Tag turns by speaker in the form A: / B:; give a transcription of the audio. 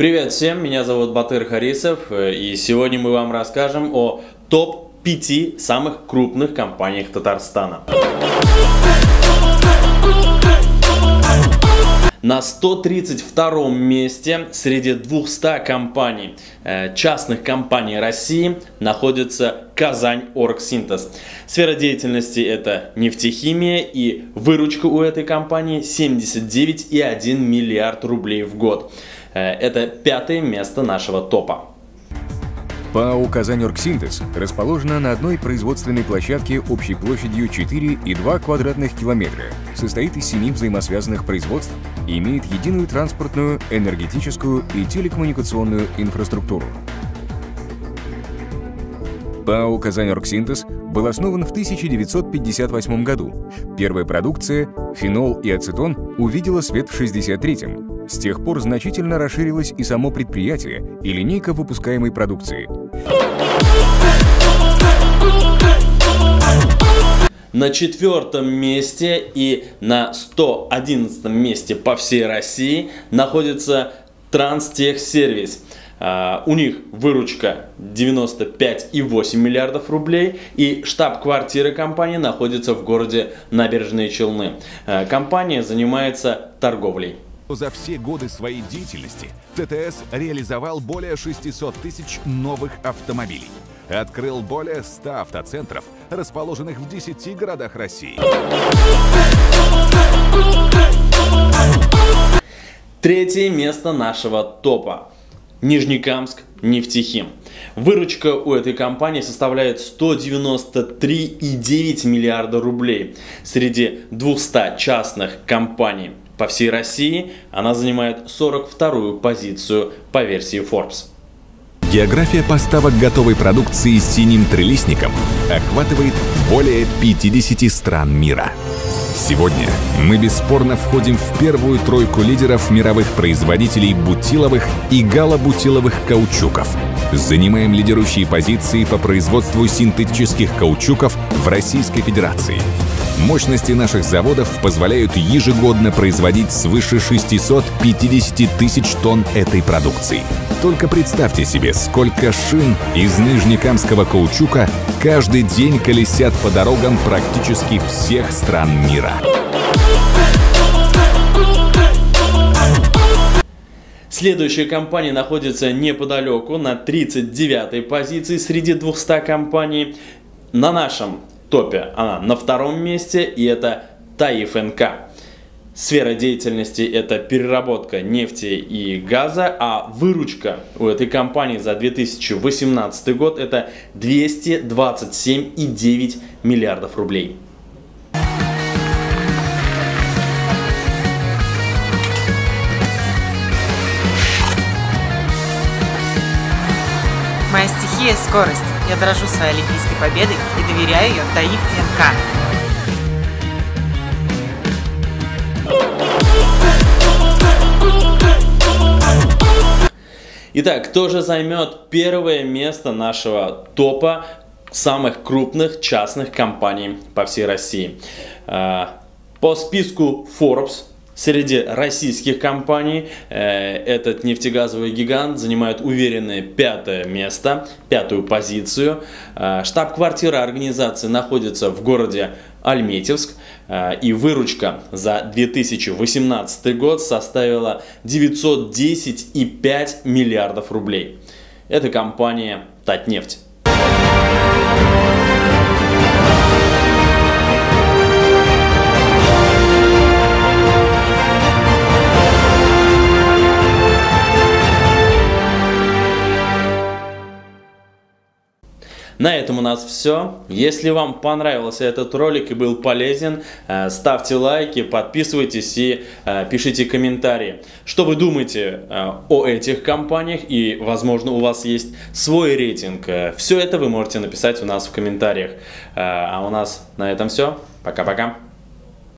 A: Привет всем, меня зовут Батыр Харисов, и сегодня мы вам расскажем о топ-5 самых крупных компаниях Татарстана. На 132 месте среди 200 компаний, частных компаний России находится Казань Оргсинтез. Сфера деятельности — это нефтехимия, и выручка у этой компании 79,1 миллиард рублей в год. Это 5-е место нашего топа.
B: ПАО «Казань Оргсинтез» расположена на одной производственной площадке общей площадью 4,2 квадратных километра, состоит из 7 взаимосвязанных производств и имеет единую транспортную, энергетическую и телекоммуникационную инфраструктуру. ПАО «Казань Оргсинтез» был основан в 1958 году. Первая продукция – фенол и ацетон – увидела свет в 1963-м. С тех пор значительно расширилось и само предприятие, и линейка выпускаемой продукции.
A: На 4-м месте и на 111-м месте по всей России находится Транстехсервис. У них выручка 95,8 миллиардов рублей, и штаб-квартира компании находится в городе Набережные Челны. Компания занимается торговлей.
C: За все годы своей деятельности ТТС реализовал более 600 тысяч новых автомобилей. Открыл более 100 автоцентров, расположенных в 10 городах России.
A: 3-е место нашего топа. Нижнекамск нефтехим. Выручка у этой компании составляет 193,9 миллиарда рублей. Среди 200 частных компаний по всей России она занимает 42-ю позицию по версии Forbes.
C: География поставок готовой продукции с синим трилистником охватывает более 50 стран мира. Сегодня мы бесспорно входим в первую тройку лидеров мировых производителей бутиловых и галобутиловых каучуков. Занимаем лидирующие позиции по производству синтетических каучуков в Российской Федерации. Мощности наших заводов позволяют ежегодно производить свыше 650 тысяч тонн этой продукции. Только представьте себе, сколько шин из нижнекамского каучука каждый день колесят по дорогам практически всех стран мира.
A: Следующая компания находится неподалеку, на 39-й позиции среди 200 компаний. На нашем топе она на 2-м месте, и это Таиф НК. Сфера деятельности — это переработка нефти и газа, а выручка у этой компании за 2018 год — это 227,9 миллиардов рублей.
D: Моя стихия — скорость. Я дорожу своей олимпийской победой и доверяю ее Таиф НК.
A: Итак, кто же займет 1-е место нашего топа самых крупных частных компаний по всей России? По списку Forbes среди российских компаний этот нефтегазовый гигант занимает уверенное 5-е место, 5-ю позицию. Штаб-квартира организации находится в городе Альметьевск, и выручка за 2018 год составила 910,5 миллиардов рублей. Это компания Татнефть. На этом у нас все. Если вам понравился этот ролик и был полезен, ставьте лайки, подписывайтесь и пишите комментарии. Что вы думаете о этих компаниях, и, возможно, у вас есть свой рейтинг. Все это вы можете написать у нас в комментариях. А у нас на этом все. Пока-пока.